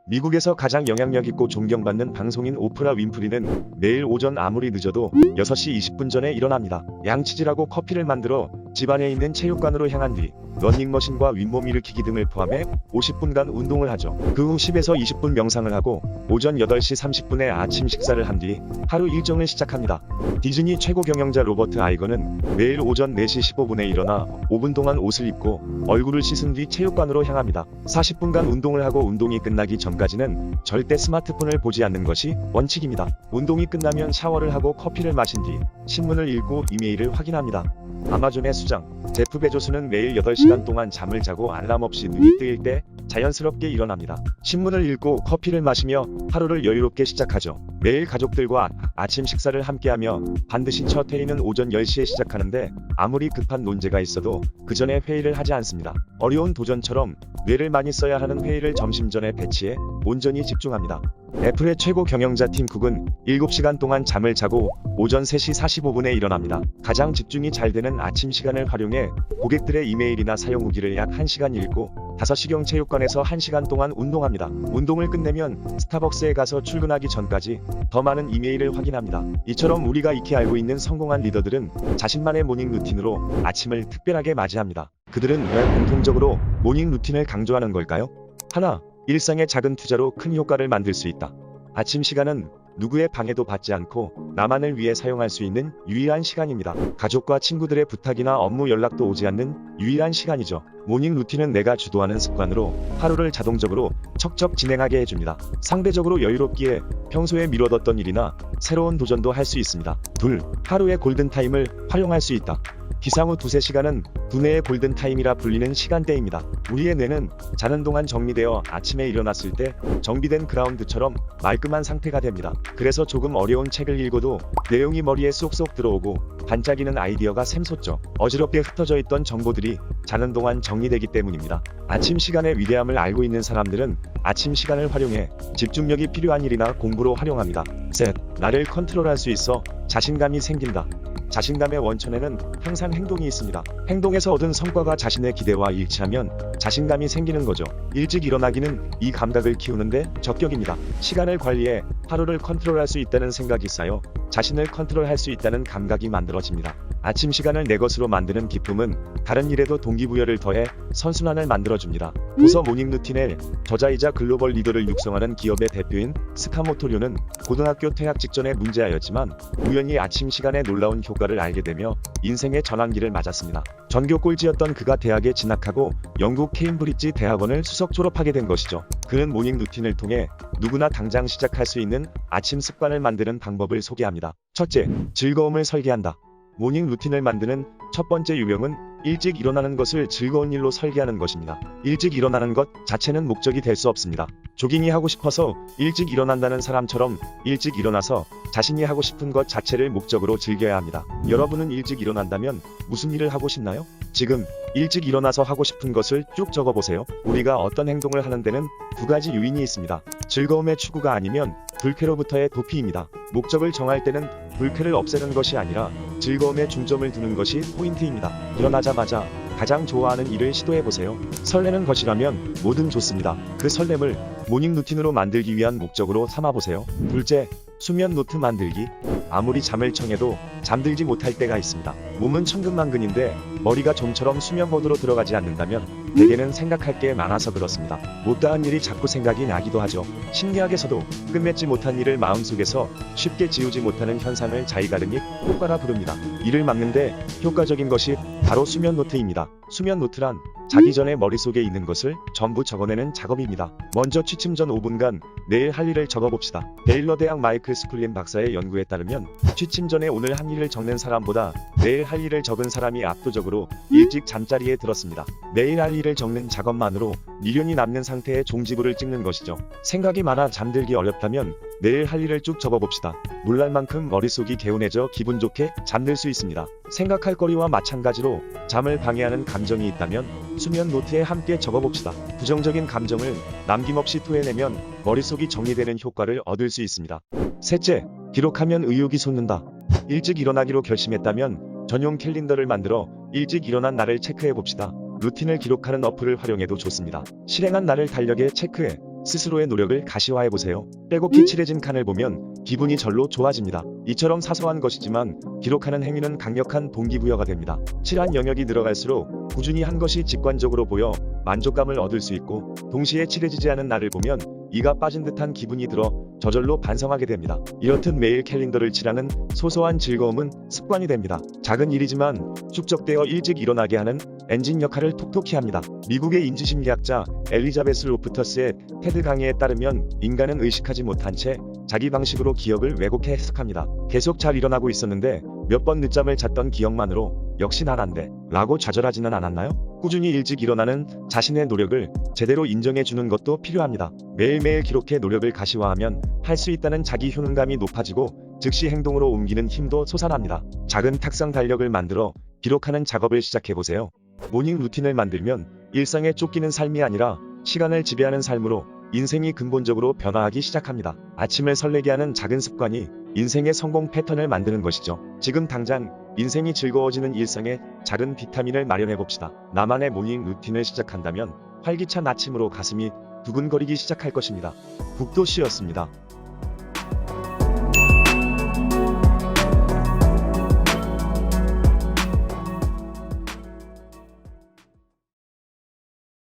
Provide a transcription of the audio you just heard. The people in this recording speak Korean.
미국에서 가장 영향력 있고 존경받는 방송인 오프라 윈프리는 매일 오전 아무리 늦어도 6시 20분 전에 일어납니다. 양치질하고 커피를 만들어 집안에 있는 체육관으로 향한 뒤 러닝머신과 윗몸 일으키기 등을 포함해 50분간 운동을 하죠. 그 후 10에서 20분 명상을 하고 오전 8시 30분에 아침 식사를 한 뒤 하루 일정을 시작합니다. 디즈니 최고 경영자 로버트 아이거는 매일 오전 4시 15분에 일어나 5분 동안 옷을 입고 얼굴을 씻은 뒤 체육관으로 향합니다. 40분간 운동을 하고 운동이 끝나기 전까지는 절대 스마트폰을 보지 않는 것이 원칙입니다. 운동이 끝나면 샤워를 하고 커피를 마신 뒤 신문을 읽고 이메일을 확인합니다. 아마존의 수장 제프 베조스는 매일 8시간 동안 잠을 자고 알람 없이 눈이 뜨일 때 자연스럽게 일어납니다. 신문을 읽고 커피를 마시며 하루를 여유롭게 시작하죠. 매일 가족들과 아침 식사를 함께하며 반드시 첫 회의는 오전 10시에 시작하는데 아무리 급한 논제가 있어도 그 전에 회의를 하지 않습니다. 어려운 도전처럼 뇌를 많이 써야 하는 회의를 점심 전에 배치해 온전히 집중합니다. 애플의 최고 경영자 팀 쿡은 7시간 동안 잠을 자고 오전 3시 45분에 일어납니다. 가장 집중이 잘 되는 아침 시간을 활용해 고객들의 이메일이나 사용 후기를 약 1시간 읽고 5시경 체육관에서 1시간 동안 운동합니다. 운동을 끝내면 스타벅스에 가서 출근하기 전까지 더 많은 이메일을 확인합니다. 이처럼 우리가 익히 알고 있는 성공한 리더들은 자신만의 모닝 루틴으로 아침을 특별하게 맞이합니다. 그들은 왜 공통적으로 모닝 루틴을 강조하는 걸까요? 하나, 일상의 작은 투자로 큰 효과를 만들 수 있다. 아침 시간은 누구의 방해도 받지 않고 나만을 위해 사용할 수 있는 유일한 시간입니다. 가족과 친구들의 부탁이나 업무 연락도 오지 않는 유일한 시간이죠. 모닝 루틴은 내가 주도하는 습관으로 하루를 자동적으로 척척 진행하게 해줍니다. 상대적으로 여유롭기에 평소에 미뤄뒀던 일이나 새로운 도전도 할 수 있습니다. 둘, 하루의 골든타임을 활용할 수 있다. 기상 후 2~3시간은 두뇌의 골든타임이라 불리는 시간대입니다. 우리의 뇌는 자는 동안 정리되어 아침에 일어났을 때 정비된 그라운드처럼 말끔한 상태가 됩니다. 그래서 조금 어려운 책을 읽어도 내용이 머리에 쏙쏙 들어오고 반짝이는 아이디어가 샘솟죠. 어지럽게 흩어져 있던 정보들이 자는 동안 정리되기 때문입니다. 아침 시간의 위대함을 알고 있는 사람들은 아침 시간을 활용해 집중력이 필요한 일이나 공부로 활용합니다. 셋, 나를 컨트롤할 수 있어 자신감이 생긴다. 자신감의 원천에는 항상 행동이 있습니다. 행동에서 얻은 성과가 자신의 기대와 일치하면 자신감이 생기는 거죠. 일찍 일어나기는 이 감각을 키우는데 적격입니다. 시간을 관리해 하루를 컨트롤할 수 있다는 생각이 쌓여 자신을 컨트롤할 수 있다는 감각이 만들어집니다. 아침 시간을 내 것으로 만드는 기쁨은 다른 일에도 동기부여를 더해 선순환을 만들어줍니다. 도서 모닝 루틴의 저자이자 글로벌 리더를 육성하는 기업의 대표인 스카모토 료는 고등학교 퇴학 직전에 문제아였지만 우연히 아침 시간에 놀라운 효과를 알게 되며 인생의 전환기를 맞았습니다. 전교 꼴찌였던 그가 대학에 진학하고 영국 케임브리지 대학원을 수석 졸업하게 된 것이죠. 그는 모닝 루틴을 통해 누구나 당장 시작할 수 있는 아침 습관을 만드는 방법을 소개합니다. 첫째, 즐거움을 설계한다. 모닝 루틴을 만드는 첫 번째 요령은 일찍 일어나는 것을 즐거운 일로 설계하는 것입니다. 일찍 일어나는 것 자체는 목적이 될 수 없습니다. 조깅이 하고 싶어서 일찍 일어난다는 사람처럼 일찍 일어나서 자신이 하고 싶은 것 자체를 목적으로 즐겨야 합니다. 여러분은 일찍 일어난다면 무슨 일을 하고 싶나요? 지금 일찍 일어나서 하고 싶은 것을 쭉 적어보세요. 우리가 어떤 행동을 하는 데는 두 가지 요인이 있습니다. 즐거움의 추구가 아니면 불쾌로부터의 도피입니다. 목적을 정할 때는 불쾌를 없애는 것이 아니라 즐거움에 중점을 두는 것이 포인트입니다. 일어나자마자 가장 좋아하는 일을 시도해보세요. 설레는 것이라면 뭐든 좋습니다. 그 설렘을 모닝 루틴으로 만들기 위한 목적으로 삼아보세요. 둘째, 수면 노트 만들기. 아무리 잠을 청해도 잠들지 못할 때가 있습니다. 몸은 천근만근인데 머리가 좀처럼 수면 모드로 들어가지 않는다면 대개는 생각할 게 많아서 그렇습니다. 못다한 일이 자꾸 생각이 나기도 하죠. 심리학에서도 끝맺지 못한 일을 마음속에서 쉽게 지우지 못하는 현상을 자이가르닉 효과라 부릅니다. 이를 막는데 효과적인 것이 바로 수면 노트입니다. 수면 노트란 자기 전에 머릿속에 있는 것을 전부 적어내는 작업입니다. 먼저 취침 전 5분간 내일 할 일을 적어봅시다. 베일러 대학 마이클 스쿨린 박사의 연구에 따르면 취침 전에 오늘 한 일을 적는 사람보다 내일 할 일을 적은 사람이 압도적으로 일찍 잠자리에 들었습니다. 내일 할 일을 적는 작업만으로 미련이 남는 상태의 종지부를 찍는 것이죠. 생각이 많아 잠들기 어렵다면 내일 할 일을 쭉 적어봅시다. 물날만큼 머릿속이 개운해져 기분 좋게 잠들 수 있습니다. 생각할 거리와 마찬가지로 잠을 방해하는 감정이 있다면 수면 노트에 함께 적어봅시다. 부정적인 감정을 남김없이 토해내면 머릿속이 정리되는 효과를 얻을 수 있습니다. 셋째, 기록하면 의욕이 솟는다. 일찍 일어나기로 결심했다면 전용 캘린더를 만들어 일찍 일어난 날을 체크해봅시다. 루틴을 기록하는 어플을 활용해도 좋습니다. 실행한 날을 달력에 체크해 스스로의 노력을 가시화해보세요. 빼곡히 칠해진 칸을 보면 기분이 절로 좋아집니다. 이처럼 사소한 것이지만 기록하는 행위는 강력한 동기부여가 됩니다. 칠한 영역이 늘어갈수록 꾸준히 한 것이 직관적으로 보여 만족감을 얻을 수 있고, 동시에 칠해지지 않은 날을 보면 이가 빠진 듯한 기분이 들어 저절로 반성하게 됩니다. 이렇듯 매일 캘린더를 칠하는 소소한 즐거움은 습관이 됩니다. 작은 일이지만 축적되어 일찍 일어나게 하는 엔진 역할을 톡톡히 합니다. 미국의 인지심리학자 엘리자베스 로프터스의 테드 강의에 따르면 인간은 의식하지 못한 채 자기 방식으로 기억을 왜곡해 해석합니다. 계속 잘 일어나고 있었는데 몇 번 늦잠을 잤던 기억만으로 역시 난 안 돼 라고 좌절하지는 않았나요? 꾸준히 일찍 일어나는 자신의 노력을 제대로 인정해주는 것도 필요합니다. 매일매일 기록해 노력을 가시화하면 할 수 있다는 자기 효능감이 높아지고 즉시 행동으로 옮기는 힘도 솟아납니다. 작은 탁상 달력을 만들어 기록하는 작업을 시작해보세요. 모닝 루틴을 만들면 일상에 쫓기는 삶이 아니라 시간을 지배하는 삶으로 인생이 근본적으로 변화하기 시작합니다. 아침을 설레게 하는 작은 습관이 인생의 성공 패턴을 만드는 것이죠. 지금 당장 인생이 즐거워지는 일상에 작은 비타민을 마련해봅시다. 나만의 모닝 루틴을 시작한다면 활기찬 아침으로 가슴이 두근거리기 시작할 것입니다. 북도시였습니다.